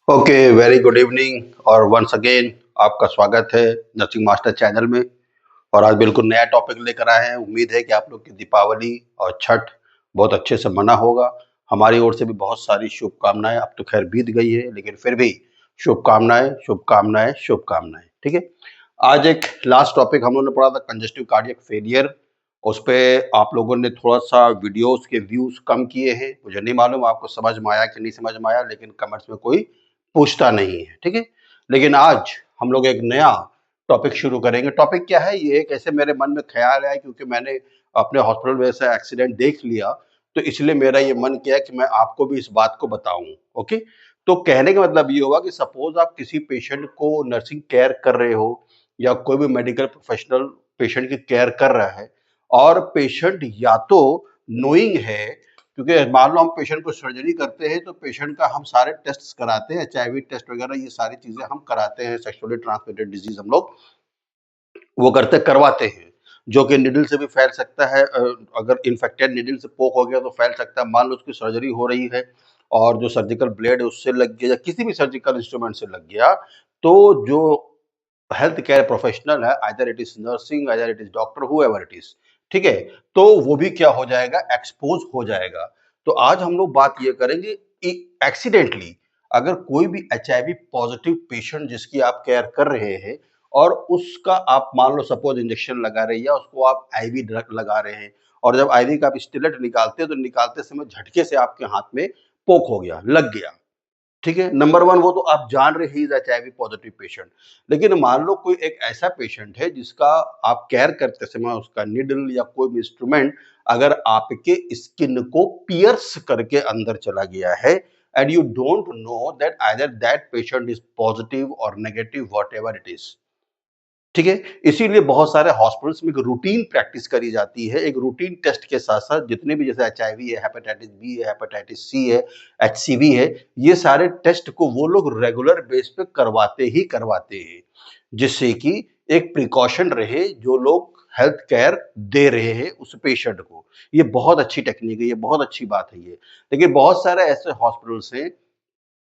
Okay, very good evening और once again आपका स्वागत है नर्सिंग मास्टर चैनल में। और आज बिल्कुल नया टॉपिक लेकर आए हैं। उम्मीद है कि आप लोग की दीपावली और छठ बहुत अच्छे से मना होगा। हमारी ओर से भी बहुत सारी शुभकामनाएं। अब तो खैर बीत गई है, लेकिन फिर भी शुभकामनाएं शुभकामनाएं शुभकामनाएं। ठीक है, आज एक लास्ट टॉपिक हम लोगों ने पढ़ा था कंजेस्टिव कार्डियक फेलियर। उस पे आप लोगों ने थोड़ा सा वीडियोस के व्यूज कम किए हैं। मुझे नहीं मालूम आपको समझ में आया कि नहीं समझ में आया, लेकिन कमेंट्स में कोई पूछता नहीं है। ठीक है, लेकिन आज हम लोग एक नया टॉपिक शुरू करेंगे। टॉपिक क्या है, ये एक ऐसे मेरे मन में ख्याल आया क्योंकि मैंने अपने हॉस्पिटल में ऐसा एक्सीडेंट देख लिया, तो इसलिए मेरा ये मन किया कि मैं आपको भी इस बात को बताऊं। ओके, तो कहने का मतलब ये होगा कि सपोज आप किसी पेशेंट को नर्सिंग केयर कर रहे हो या कोई भी मेडिकल प्रोफेशनल पेशेंट की केयर कर रहा है, और पेशेंट या तो नोइंग है, क्योंकि मान लो हम पेशेंट को सर्जरी करते हैं तो पेशेंट का हम सारे टेस्ट कराते हैं, HIV टेस्ट वगैरह ये सारी चीजें हम कराते हैं। सेक्सुअली ट्रांसमिटेड डिजीज हम लोग वो करवाते हैं, जो कि निडल से भी फैल सकता है। अगर इन्फेक्टेड निडल से पोक हो गया तो फैल सकता है। मान लो उसकी सर्जरी हो रही है और जो सर्जिकल ब्लेड है उससे लग गया या किसी भी सर्जिकल इंस्ट्रूमेंट से लग गया, तो जो हेल्थ केयर प्रोफेशनल है, either it is nursing, either it is doctor, however it is, ठीक है, तो वो भी क्या हो जाएगा, एक्सपोज हो जाएगा। तो आज हम लोग बात ये करेंगे कि एक्सीडेंटली अगर कोई भी HIV पॉजिटिव पेशेंट जिसकी आप केयर कर रहे हैं और उसका आप मान लो सपोज इंजेक्शन लगा रहे हैं या उसको आप IV ड्रग लगा रहे हैं, और जब IV का आप स्टिलेट निकालते हैं तो निकालते समय झटके से आपके हाथ में पोक हो गया, लग गया। ठीक है, नंबर वन वो तो आप जान रहे ही HIV पॉजिटिव पेशेंट। लेकिन मान लो कोई एक ऐसा पेशेंट है जिसका आप केयर करते समय उसका निडल या कोई भी इंस्ट्रूमेंट अगर आपके स्किन को पियर्स करके अंदर चला गया है, and you don't know that either that patient is positive और negative, whatever it is. ठीक है, इसीलिए बहुत सारे हॉस्पिटल्स में एक रूटीन प्रैक्टिस करी जाती है। एक रूटीन टेस्ट के साथ साथ जितने भी जैसे HIV है, हेपेटाइटिस बी है, हेपेटाइटिस सी है, HCV है, ये सारे टेस्ट को वो लोग रेगुलर बेस पे करवाते ही करवाते हैं, जिससे कि एक प्रिकॉशन रहे जो लोग हेल्थ केयर दे रहे हैं उस पेशेंट को। ये बहुत अच्छी टेक्निक है, ये बहुत अच्छी बात है ये। लेकिन बहुत सारे ऐसे हॉस्पिटल्स हैं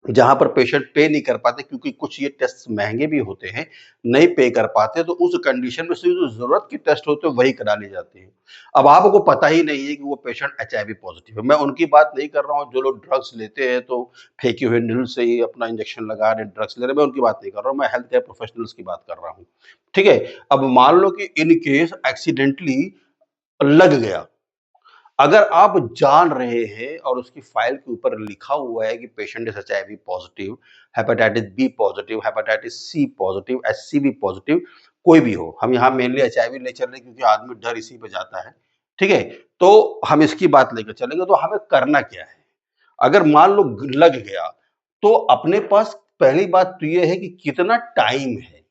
जहां पर पेशेंट पे नहीं कर पाते, क्योंकि कुछ ये टेस्ट महंगे भी होते हैं, नहीं पे कर पाते, तो उस कंडीशन में सिर्फ जो जरूरत के टेस्ट होते हैं वही करा ले जाते हैं। अब आपको पता ही नहीं है कि वो पेशेंट HIV पॉजिटिव है। मैं उनकी बात नहीं कर रहा हूँ जो लोग ड्रग्स लेते हैं तो फेंके हुए नीडल से ही अपना इंजेक्शन लगा रहे, ड्रग्स ले रहे, मैं उनकी बात नहीं कर रहा हूँ, मैं हेल्थ केयर प्रोफेशनल्स की बात कर रहा हूँ। ठीक है, अब मान लो कि इन केस एक्सीडेंटली लग गया, अगर आप जान रहे हैं और उसकी फाइल के ऊपर लिखा हुआ है कि patient is HIV positive, hepatitis B positive, hepatitis C positive, HCV positive, कोई भी हो, हम यहाँ मेनली HIV ले चल रहे हैं क्योंकि आदमी डर इसी पे जाता है। ठीक है, तो हम इसकी बात लेकर चलेंगे। तो हमें करना क्या है, अगर मान लो लग गया, तो अपने पास पहली बात तो ये है कि कितना टाइम है।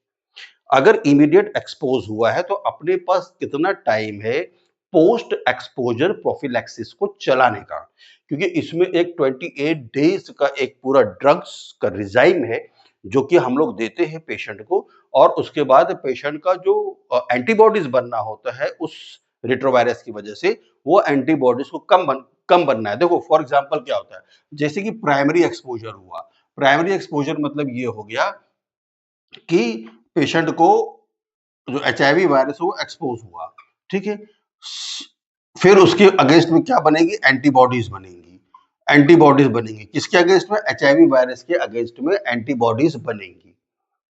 अगर इमीडिएट एक्सपोज हुआ है तो अपने पास कितना टाइम है पोस्ट एक्सपोजर प्रोफिलैक्सिस को चलाने का, क्योंकि इसमें एक 28 डेज का एक पूरा ड्रग्स का रिजाइम है जो कि हम लोग देते हैं पेशेंट को, और उसके बाद पेशेंट का जो एंटीबॉडीज बनना होता है उस रेट्रोवायरस की वजह से, वो एंटीबॉडीज को कम बनना है। देखो फॉर एग्जांपल क्या होता है, जैसे कि प्राइमरी एक्सपोजर हुआ, प्राइमरी एक्सपोजर मतलब ये हो गया कि पेशेंट को जो HIV वायरस है वो एक्सपोज हुआ। ठीक है, फिर उसके अगेंस्ट में क्या बनेगी, एंटीबॉडीज बनेंगी। एंटीबॉडीज बनेंगी किसके अगेंस्ट में, HIV वायरस के अगेंस्ट में एंटीबॉडीज बनेंगी।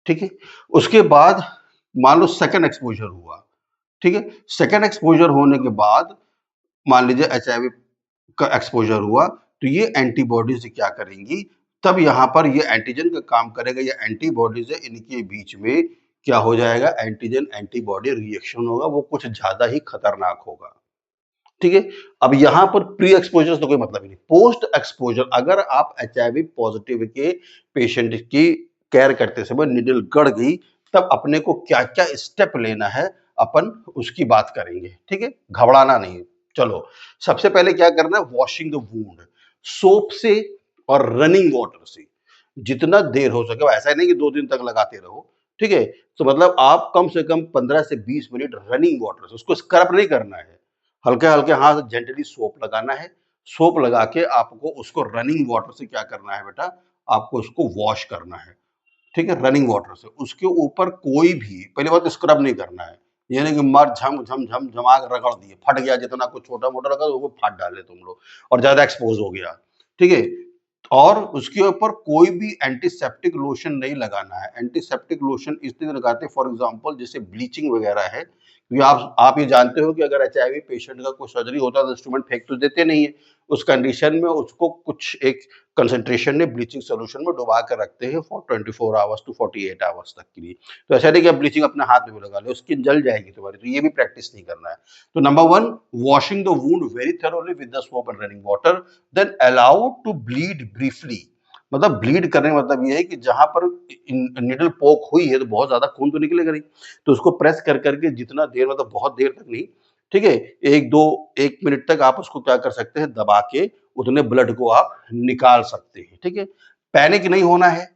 ठीक है, उसके बाद मान लो सेकंड एक्सपोजर हुआ। ठीक है, सेकंड एक्सपोजर होने के बाद मान लीजिए HIV का एक्सपोजर हुआ, तो ये एंटीबॉडीज क्या करेंगी, तब यहाँ पर ये एंटीजन का काम करेगा, ये एंटीबॉडीज है, इनके बीच में क्या हो जाएगा, एंटीजन एंटीबॉडी रिएक्शन होगा, वो कुछ ज्यादा ही खतरनाक होगा। ठीक है, अब यहाँ पर प्री एक्सपोजर तो कोई मतलब ही नहीं। पोस्ट एक्सपोजर अगर आप HIV पॉजिटिव के पेशेंट की केयर करते समय निडल गड़ गई, तब अपने को क्या क्या स्टेप लेना है अपन उसकी बात करेंगे। ठीक है, घबराना नहीं। चलो, सबसे पहले क्या करना है, वॉशिंग द वूंड सोप से और रनिंग वाटर से, जितना देर हो सके। ऐसा नहीं कि 2 दिन तक लगाते रहो। ठीक है, तो मतलब आप कम से कम 15 से 20 मिनट रनिंग वाटर से, उसको स्क्रब नहीं करना है, हल्के हल्के हाथ जेंटली सोप लगाना है। सोप लगा के आपको उसको रनिंग वाटर से क्या करना है बेटा, आपको इसको वॉश करना है, ठीक है, रनिंग वाटर से। उसके ऊपर कोई भी, पहली बात स्क्रब नहीं करना है, ये नहीं कि मार झम झम झम झमा के रगड़ दिए, फट गया, जितना कुछ छोटा मोटा रखा वो फाड़ डाले तुम लोग और ज्यादा एक्सपोज हो गया, ठीक है। और उसके ऊपर कोई भी एंटीसेप्टिक लोशन नहीं लगाना है। एंटीसेप्टिक लोशन इसलिए लगाते हैं, फॉर एग्जांपल जैसे ब्लीचिंग वगैरह है, क्योंकि आप ये जानते हो कि अगर एचआईवी पेशेंट का कोई सर्जरी होता है तो इंस्ट्रूमेंट फेंक तो देते नहीं है, उस कंडीशन में उसको कुछ एक कंसंट्रेशन में ब्लीचिंग सोल्यूशन में डुबा कर रखते हैं फॉर 24 आवर्स टू 48 आवर्स तक के लिए। तो ऐसा नहीं कि आप ब्लीचिंग अपने हाथ में भी लगा लो, स्किन जल जाएगी तुम्हारी, तो ये भी प्रैक्टिस नहीं करना है। तो number 1, washing the wound very thoroughly with the soap and running water, then allow to bleed briefly. मतलब ब्लीड करने का मतलब ये है कि जहां पर निडल पोक हुई है तो बहुत ज्यादा खून तो निकलेगा नहीं, तो उसको प्रेस कर करके जितना देर, मतलब बहुत देर तक नहीं, ठीक है, 1 मिनट तक आप उसको क्या कर सकते हैं, दबा के उतने ब्लड को आप निकाल सकते हैं, ठीक है। पैनिक नहीं होना है,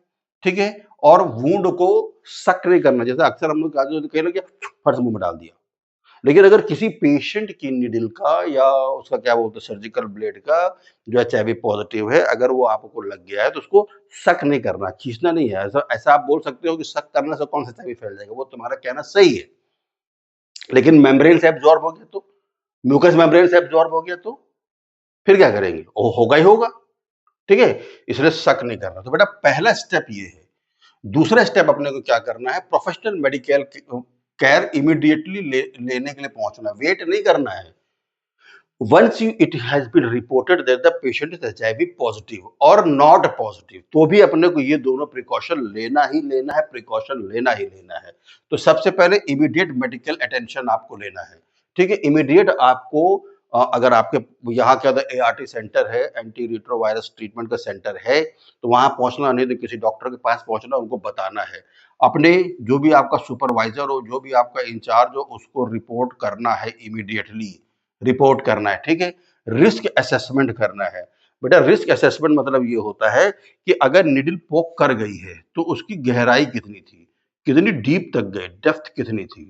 ठीक है, और वुंड को सक नहीं करना, जैसे अक्सर हम लोग कह रहे फट से मुंह में डाल दिया। लेकिन अगर किसी पेशेंट की निडल का या उसका क्या बोलते हैं सर्जिकल ब्लेड का जो एचआईवी पॉजिटिव है, अगर वो आपको लग गया है तो उसको सक नहीं करना, खींचना नहीं है। ऐसा ऐसा आप बोल सकते हो कि सक करने से कौन सा एचआईवी फैल जाएगा, वो तुम्हारा कहना सही है, लेकिन मेम्ब्रेन से एब्जॉर्ब हो गया तो, म्यूकस मेम्ब्रेन से एब्जॉर्ब हो गया तो फिर क्या करेंगे, वो होगा ही होगा, ठीक है। इसलिए शक नहीं करना। तो बेटा पहला स्टेप ये है। दूसरा स्टेप अपने को क्या करना है, प्रोफेशनल मेडिकल केयर इमीडिएटली लेने के लिए पहुंचना, वेट नहीं करना है। Once it has been reported that the patient is HIV positive और नॉट पॉजिटिव, तो भी अपने को ये दोनों प्रिकॉशन लेना ही लेना है, प्रिकॉशन लेना ही लेना है। तो सबसे पहले इमीडिएट मेडिकल अटेंशन आपको लेना है, ठीक है। इमीडिएट आपको अगर आपके यहाँ क्या एआरटी सेंटर है, एंटी रिट्रोवायरस ट्रीटमेंट का सेंटर है, तो वहां पहुंचना, नहीं तो किसी डॉक्टर के पास पहुंचना, उनको बताना है। अपने जो भी आपका सुपरवाइजर हो, जो भी आपका इंचार्ज हो, उसको रिपोर्ट करना है, इमीडिएटली रिपोर्ट करना है, ठीक है। रिस्क असेसमेंट करना है। बेटा रिस्क असेसमेंट मतलब ये होता है कि अगर निडल पोक कर गई है तो उसकी गहराई कितनी थी, कितनी डीप तक गए, डेप्थ कितनी थी,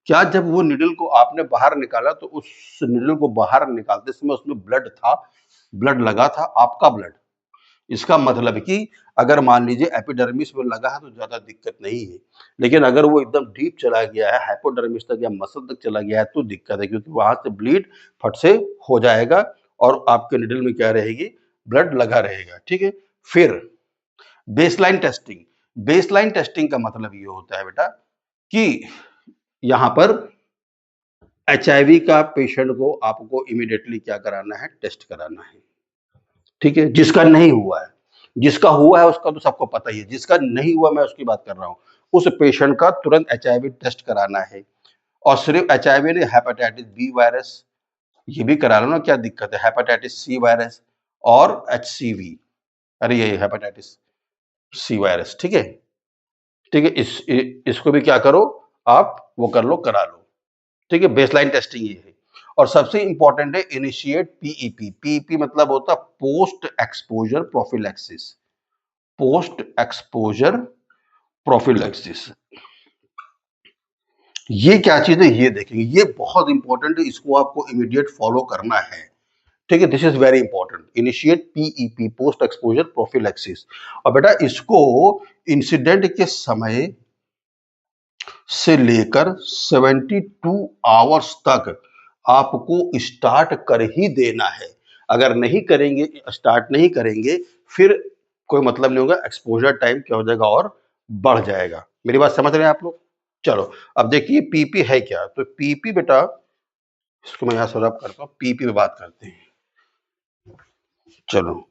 क्या जब वो निडल को आपने बाहर निकाला तो उस निडल को बाहर निकालते समय उसमें ब्लड था, ब्लड लगा था, आपका ब्लड। इसका मतलब कि अगर मान लीजिए एपिडर्मिस में लगा है तो ज्यादा दिक्कत नहीं है, लेकिन अगर वो एकदम डीप चला गया है, हाइपोडर्मिस तक या मसल तक चला गया है, तो दिक्कत है, क्योंकि वहां से ब्लीड फट से हो जाएगा और आपके निडल में क्या रहेगी, ब्लड लगा रहेगा, ठीक है। फिर बेसलाइन टेस्टिंग। बेसलाइन टेस्टिंग का मतलब ये होता है बेटा कि यहां पर एचआईवी का पेशेंट को आपको इमीडिएटली क्या कराना है, टेस्ट कराना है, ठीक है। जिसका नहीं हुआ है, जिसका हुआ है उसका तो सबको पता ही है, जिसका नहीं हुआ मैं उसकी बात कर रहा हूं, उस पेशेंट का तुरंत एचआईवी टेस्ट कराना है। और सिर्फ एचआईवी नहीं, हेपेटाइटिस बी वायरस ये भी करा लो ना, क्या दिक्कत है, हेपेटाइटिस सी वायरस और एचसीवी, अरे ये हेपेटाइटिस सी वायरस, ठीक है, ठीक है। इसको भी क्या करो आप, वो कर लो, करा लो, ठीक है। बेसलाइन टेस्टिंग ये है। और सबसे इंपॉर्टेंट है इनिशिएट पीईपी। पीईपी मतलब होता है post exposure prophylaxis. Post exposure prophylaxis ये क्या चीज है, ये देखेंगे, ये बहुत इंपॉर्टेंट है, इसको आपको इमीडिएट फॉलो करना है, ठीक है। This is very important, initiate PEP, post exposure prophylaxis. और बेटा इसको इंसिडेंट के समय से लेकर 72 आवर्स तक आपको स्टार्ट कर ही देना है। अगर नहीं करेंगे, स्टार्ट नहीं करेंगे, फिर कोई मतलब नहीं होगा, एक्सपोजर टाइम क्या हो जाएगा और बढ़ जाएगा। मेरी बात समझ रहे हैं आप लोग? चलो अब देखिए पीपी है क्या। तो पीपी बेटा, इसको मैं यहां से रब करता हूं, पीपी पे बात करते हैं। चलो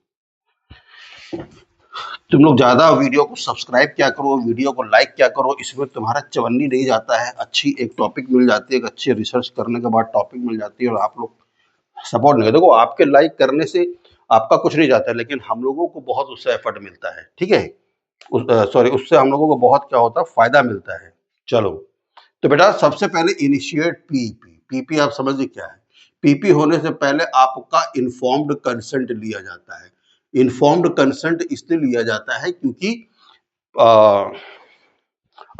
तुम लोग ज्यादा वीडियो को सब्सक्राइब क्या करो, वीडियो को लाइक क्या करो, इसमें तुम्हारा चवन्नी नहीं जाता है, अच्छी एक टॉपिक मिल जाती है, एक अच्छी रिसर्च करने के बाद टॉपिक मिल जाती है और आप लोग सपोर्ट नहीं करते। देखो आपके लाइक करने से आपका कुछ नहीं जाता है, लेकिन हम लोगों को बहुत उससे एफर्ट मिलता है, ठीक है। सॉरी, उससे हम लोगों को बहुत क्या होता है, फायदा मिलता है। चलो तो बेटा सबसे पहले इनिशिएट पीपी। पीपी आप समझिए क्या है। पीपी होने से पहले आपका इन्फॉर्म्ड कंसेंट लिया जाता है। इन्फॉर्म्ड कंसेंट इसलिए लिया जाता है क्योंकि आ,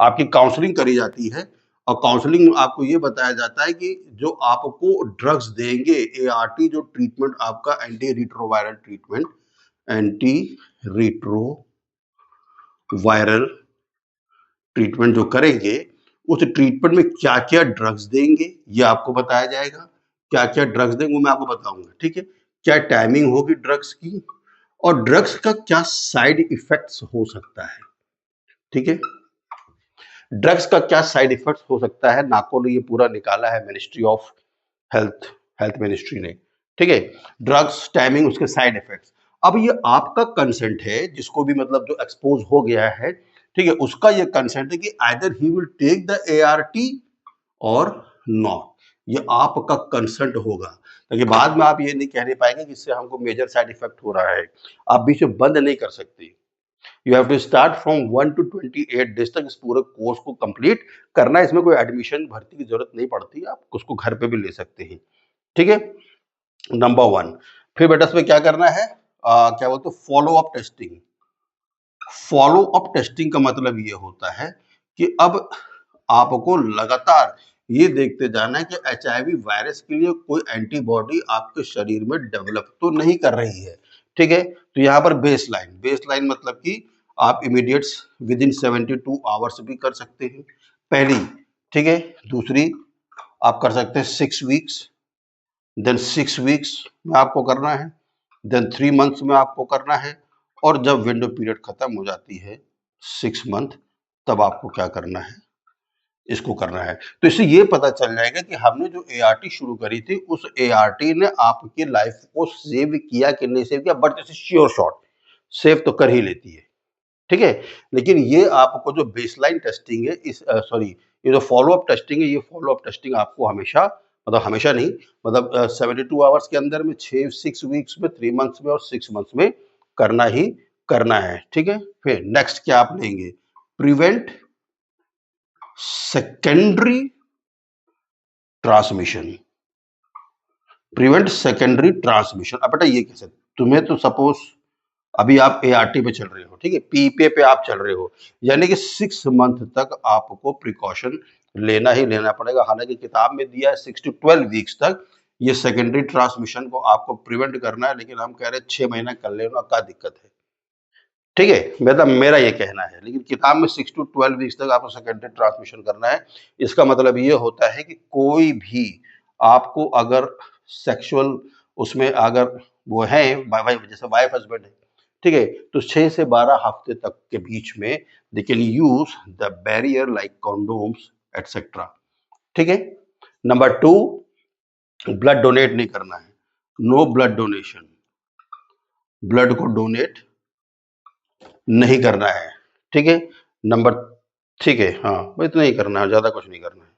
आपकी काउंसलिंग करी जाती है और काउंसलिंग में आपको ये बताया जाता है कि जो आपको ड्रग्स देंगे, एआरटी जो ट्रीटमेंट आपका anti retroviral treatment, anti retro viral treatment जो करेंगे, उस ट्रीटमेंट में क्या क्या ड्रग्स देंगे ये आपको बताया जाएगा। क्या क्या ड्रग्स देंगे वो मैं आपको बताऊंगा, ठीक है। क्या टाइमिंग होगी ड्रग्स की, और ड्रग्स का क्या साइड इफेक्ट्स हो सकता है, ठीक है। ड्रग्स का क्या साइड इफेक्ट्स हो सकता है, नाको ने ये पूरा निकाला है, ministry of health, health ministry ने, ठीक है। ड्रग्स, टाइमिंग, उसके साइड इफेक्ट्स। अब ये आपका कंसेंट है, जिसको भी मतलब जो एक्सपोज हो गया है, ठीक है, उसका ये कंसेंट है कि either he will take the ART और नॉट। ये आपका कंसेंट होगा, ताकि बाद में आप ये नहीं कहने पाएंगे कि इससे हमको मेजर साइड इफेक्ट हो रहा है। आप बीच में बंद नहीं कर सकते। You have to start from 1 to 28 days तक इस पूरे कोर्स को कंप्लीट करना है। इसमें कोई एडमिशन भर्ती की जरूरत नहीं पड़ती, आप उसको घर पे भी ले सकते हैं, ठीक है। नंबर 1। फिर बेटा इसमें क्या करना है, क्या बोलते, follow up testing. Follow up testing का मतलब ये होता है कि अब आपको लगातार ये देखते जाना है कि एचआईवी वायरस के लिए कोई एंटीबॉडी आपके शरीर में डेवलप तो नहीं कर रही है, ठीक है। तो यहाँ पर बेसलाइन मतलब कि आप इमीडिएट विद इन 72 आवर्स भी कर सकते हैं, पहली, ठीक है। दूसरी आप कर सकते हैं 6 वीक्स, देन 6 वीक्स में आपको करना है, देन 3 मंथ्स में आपको करना है, और जब विंडो पीरियड खत्म हो जाती है 6 मंथ, तब आपको क्या करना है, इसको करना है। तो इससे ये पता चल जाएगा कि हमने जो एआरटी शुरू करी थी, उस एआरटी ने आपकी लाइफ को सेव किया कि नहीं सेव किया। But it's sure shot, save तो कर ही लेती है, ठीक है। लेकिन ये आपको जो बेसलाइन टेस्टिंग है, इस सॉरी, ये जो फॉलो अप टेस्टिंग है, ये फॉलो अप टेस्टिंग आपको हमेशा, मतलब हमेशा नहीं, मतलब 72 आवर्स के अंदर में 6 वीक्स में, 3 मंथ्स में और 6 मंथ्स में करना ही करना है, ठीक है। फिर नेक्स्ट क्या आप लेंगे, prevent secondary transmission. Prevent secondary transmission, अब बेटा ये कैसे, तुम्हें तो सपोज अभी आप एआरटी पे चल रहे हो, ठीक है, पीपीए पे आप चल रहे हो, यानी कि 6 मंथ तक आपको प्रिकॉशन लेना ही लेना पड़ेगा। हालांकि किताब में दिया है 6 to 12 वीक्स तक ये सेकेंडरी ट्रांसमिशन को आपको प्रिवेंट करना है, लेकिन हम कह रहे हैं 6 महीना कर लेना, क्या दिक्कत है, ठीक है। मतलब मेरा ये कहना है, लेकिन किताब में 6 to 12 वीक्स तक आपको सेकेंडरी ट्रांसमिशन करना है। इसका मतलब ये होता है कि कोई भी आपको अगर सेक्सुअल उसमें अगर वो है, जैसे वाइफ हस्बैंड है, ठीक है, तो 6 से 12 हफ्ते तक के बीच में they can use the barrier like condoms etcetera, ठीक है। नंबर 2, ब्लड डोनेट नहीं करना है, नो ब्लड डोनेशन, ब्लड को डोनेट नहीं करना है, ठीक है। नंबर, ठीक है, हाँ, वो इतना ही करना है, ज्यादा कुछ नहीं करना है।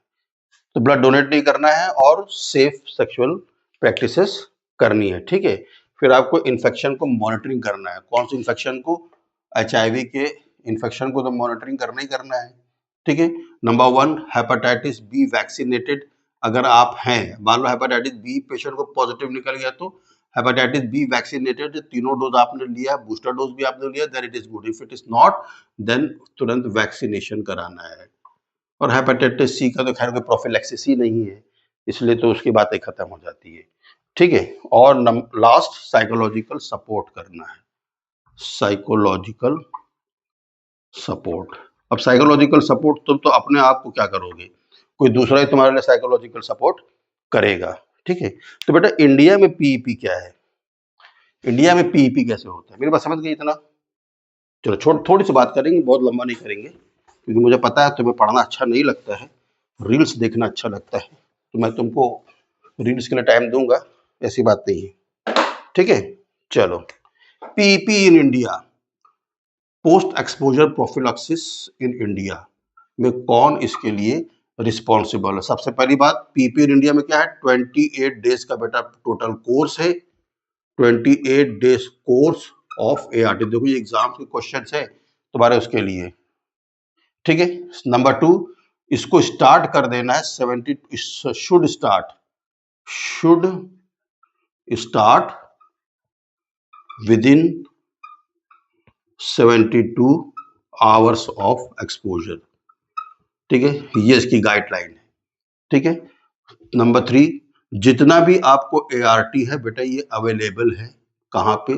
तो ब्लड डोनेट नहीं करना है और सेफ सेक्सुअल प्रैक्टिसेस करनी है, ठीक है। फिर आपको इन्फेक्शन को मॉनिटरिंग करना है। कौन सी इन्फेक्शन को, एचआईवी के इन्फेक्शन को तो मॉनिटरिंग करना ही करना है, ठीक है। Number 1, hepatitis B vaccinated. अगर आप हैं, मान लो हेपेटाइटिस बी पेशेंट को पॉजिटिव निकल गया, तो हेपेटाइटिस बी वैक्सीनेटेड, तीनों डोज आपने लिया, बूस्टर डोज भी आपने लिया, then it is good. If it is not, then तुरंत वैक्सीनेशन कराना है। और हेपेटाइटिस सी का तो खैर कोई प्रोफिलैक्सिस ही नहीं है, इसलिए तो उसकी बातें खत्म हो जाती है, ठीक है। और लास्ट, साइकोलॉजिकल सपोर्ट करना है, साइकोलॉजिकल सपोर्ट। अब साइकोलॉजिकल सपोर्ट तुम तो अपने आप को क्या करोगे, कोई दूसरा ही तुम्हारे लिए साइकोलॉजिकल सपोर्ट करेगा, ठीक है। तो बेटा इंडिया में पीईपी क्या है, इंडिया में पीईपी कैसे होता है, मेरी बात समझ गई इतना। चलो थोड़ी सी बात करेंगे, बहुत लंबा नहीं करेंगे, क्योंकि मुझे पता है तुम्हें पढ़ना अच्छा नहीं लगता है, रील्स देखना अच्छा लगता है, तो मैं तुमको रील्स के लिए टाइम दूंगा, ऐसी बात नहीं है, ठीक है। चलो, PEP in India, post exposure prophylaxis in India में कौन इसके लिए रिस्पॉन्सिबल है। सबसे पहली बात, पीपी इन इंडिया में क्या है, 28 डेज का बेटा टोटल कोर्स है, 28 डेज कोर्स ऑफ एआरटी। देखो ये एग्जाम के क्वेश्चन है तुम्हारे उसके लिए, ठीक है। नंबर 2, इसको स्टार्ट कर देना है 70, should start with in 72 hours of exposure, ठीक है, ये इसकी गाइडलाइन है, ठीक है। नंबर 3, जितना भी आपको एआरटी है बेटा ये अवेलेबल है कहाँ पे,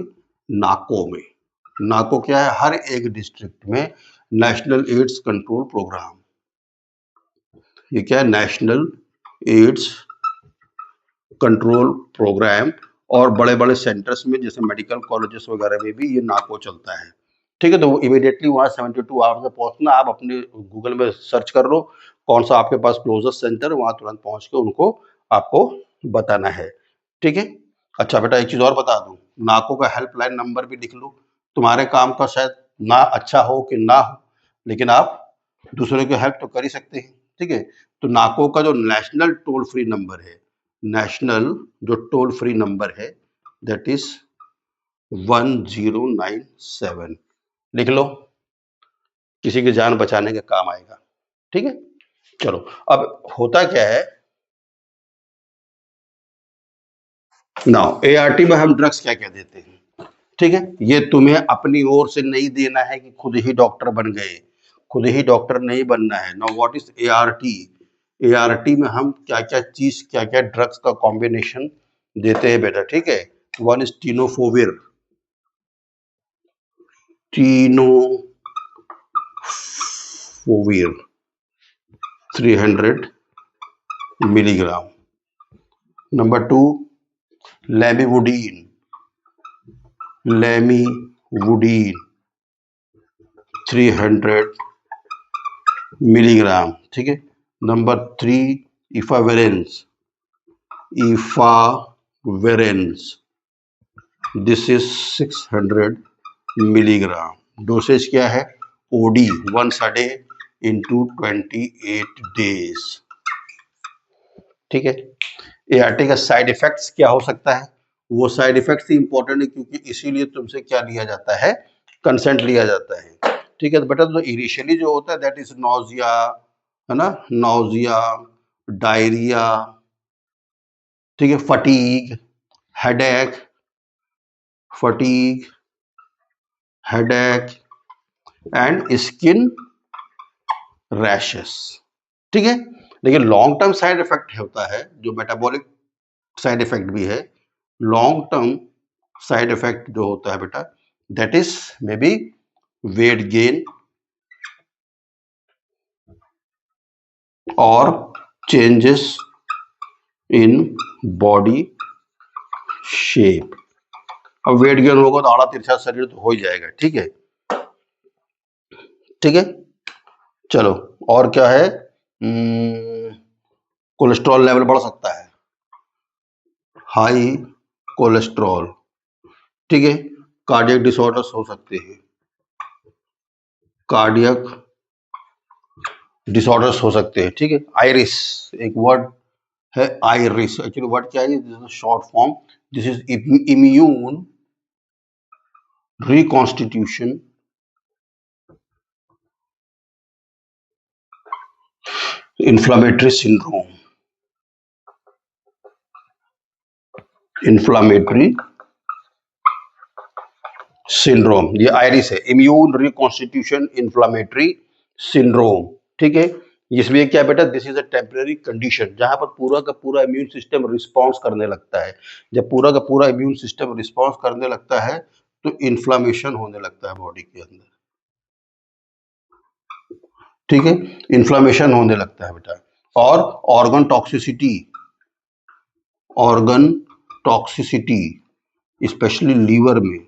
नाको में, नाको क्या है? हर एक डिस्ट्रिक्ट में नेशनल एड्स कंट्रोल प्रोग्राम। ये क्या है? National AIDS control programme. और बड़े बड़े सेंटर्स में जैसे मेडिकल कॉलेजेस वगैरह में भी ये नाको चलता है। ठीक है, तो इमीडिएटली वहाँ 72 आवर्स में पहुंचना। आप अपने गूगल में सर्च कर लो कौन सा आपके पास क्लोजेस्ट सेंटर, वहाँ तुरंत पहुंच के उनको आपको बताना है। ठीक है। अच्छा बेटा, एक चीज और बता दूं, नाको का हेल्पलाइन नंबर भी लिख लो। तुम्हारे काम का शायद ना अच्छा हो कि ना हो, लेकिन आप दूसरे की हेल्प तो कर ही सकते हैं। ठीक है, तो नाको का जो नेशनल टोल फ्री नंबर है, नेशनल जो टोल फ्री नंबर है, दैट इज 1097। लिख लो, किसी की जान बचाने के काम आएगा। ठीक है, चलो अब होता क्या है नाउ, एआरटी में हम ड्रग्स क्या क्या देते हैं। ठीक है, ये तुम्हें अपनी ओर से नहीं देना है कि खुद ही डॉक्टर बन गए, खुद ही डॉक्टर नहीं बनना है। Now what is ART? ART में हम क्या क्या चीज, क्या क्या ड्रग्स का कॉम्बिनेशन देते हैं बेटा। ठीक है, one is tenofovir, tenofovir 300 milligram. Number 2 lamivudine, lamivudine 300 milligram. ठीक है, number 3 efavirenz, efavirenz this is 600 milligram. Dosage क्या है? OD, once a day into 28 days. ठीक है, एआरटी का साइड इफेक्ट्स क्या हो सकता है? वो साइड इफेक्ट्स ही इंपॉर्टेंट है, क्योंकि इसीलिए तुमसे क्या लिया जाता है? कंसेंट लिया जाता है। ठीक है, तो बेटा तो इनिशियली जो होता है दैट इज नॉजिया, है ना, नॉजिया, डायरिया, ठीक है, fatigue, headache, fatigue, headache and skin rashes. ठीक है, लेकिन लॉन्ग टर्म साइड इफेक्ट होता है जो मेटाबॉलिक साइड इफेक्ट भी है। लॉन्ग टर्म साइड इफेक्ट जो होता है बेटा, that is may be weight gain और चेंजेस इन बॉडी शेप। अब वेट गेन होगा तो आड़ा तिरछा शरीर तो हो ही जाएगा। ठीक है, ठीक है, चलो और क्या है? कोलेस्ट्रॉल लेवल बढ़ सकता है, हाई कोलेस्ट्रॉल। ठीक है, कार्डियक डिसऑर्डर्स हो सकते हैं, कार्डियक डिसऑर्डर्स हो सकते हैं। ठीक है, आयरिस एक वर्ड है, आयरिस एक्चुअली वर्ड क्या है? This is short form, this is immune reconstitution inflammatory syndrome, inflammatory syndrome, ये आयरिस है, इम्यून रिकॉन्स्टिट्यूशन इन्फ्लामेटरी सिंड्रोम। ठीक है, इसमें क्या बेटा, this is a temporary condition जहां पर पूरा का पूरा इम्यून सिस्टम रिस्पॉन्स करने लगता है। जब पूरा का पूरा इम्यून सिस्टम रिस्पॉन्स करने लगता है तो इन्फ्लामेशन होने लगता है बॉडी के अंदर। ठीक है, इन्फ्लामेशन होने लगता है बेटा। और organ toxicity, organ toxicity specially liver में,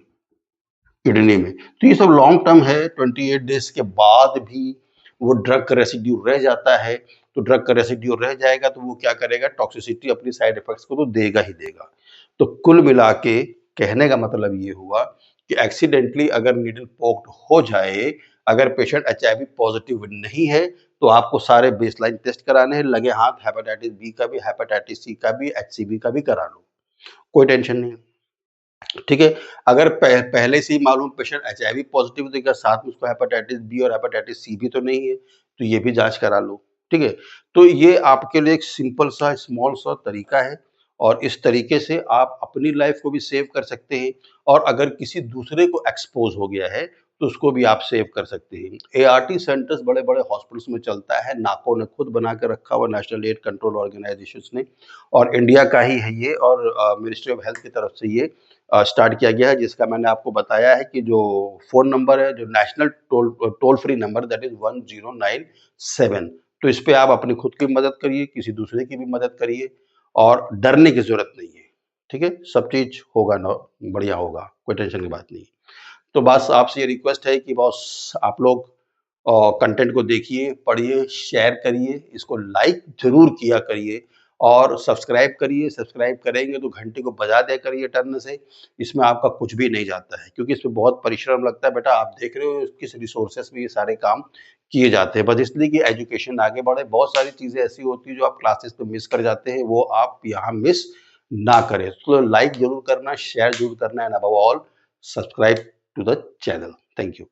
किडनी में। तो ये सब लॉन्ग टर्म है, 28 डेज के बाद भी वो ड्रग का रेसिड्यू रह जाता है। तो ड्रग का रेसिड्यू रह जाएगा तो वो क्या करेगा? टॉक्सिसिटी अपनी साइड इफेक्ट्स को तो देगा ही देगा। तो कुल मिला के कहने का मतलब ये हुआ कि एक्सीडेंटली अगर नीडल पोक्ड हो जाए, अगर पेशेंट एचआईवी पॉजिटिव नहीं है, तो आपको सारे बेसलाइन टेस्ट कराने हैं, लगे हाथ हेपेटाइटिस बी का भी, हेपेटाइटिस सी का भी, एचसीवी का भी करा लो, कोई टेंशन नहीं। ठीक है, अगर पहले से ही मालूम पेशेंट एचआईवी पॉजिटिव तो क्या साथ में उसको हेपेटाइटिस बी और हेपेटाइटिस सी भी तो नहीं है, तो ये भी जांच करा लो। ठीक है, तो ये आपके लिए एक सिंपल सा स्मॉल सा तरीका है, और इस तरीके से आप अपनी लाइफ को भी सेव कर सकते हैं, और अगर किसी दूसरे को एक्सपोज हो गया है तो उसको भी आप सेव कर सकते हैं। एआरटी सेंटर्स बड़े बड़े हॉस्पिटल्स में चलता है, नाको ने खुद बना के रखा हुआ, नेशनल एड कंट्रोल ऑर्गेनाइजेशन ने, और इंडिया का ही है ये, और मिनिस्ट्री ऑफ हेल्थ की तरफ से ये स्टार्ट किया गया है, जिसका मैंने आपको बताया है कि जो फ़ोन नंबर है, जो national toll free number, that is 1097। तो इस पे आप अपनी खुद की मदद करिए, किसी दूसरे की भी मदद करिए और डरने की ज़रूरत नहीं है, ठीक है? सब चीज़ होगा न बढ़िया होगा, कोई टेंशन की बात नहीं है। तो बस आपसे ये रिक्वेस्ट है कि बॉस आप लोग कंटेंट को देखिए, पढ़िए, शेयर करिए, इसको लाइक ज़रूर किया करिए और सब्सक्राइब करिए। सब्सक्राइब करेंगे तो घंटी को बजा दिया करिए टर्न से, इसमें आपका कुछ भी नहीं जाता है क्योंकि इसमें बहुत परिश्रम लगता है बेटा। आप देख रहे हो किस रिसोर्सेज़ में ये सारे काम किए जाते हैं, बस इसलिए कि एजुकेशन आगे बढ़े। बहुत सारी चीज़ें ऐसी होती हैं जो आप क्लासेस में मिस कर जाते हैं, वो आप यहाँ मिस ना करें। तो लाइक ज़रूर करना, शेयर ज़रूर करना and above all subscribe to the channel. Thank you.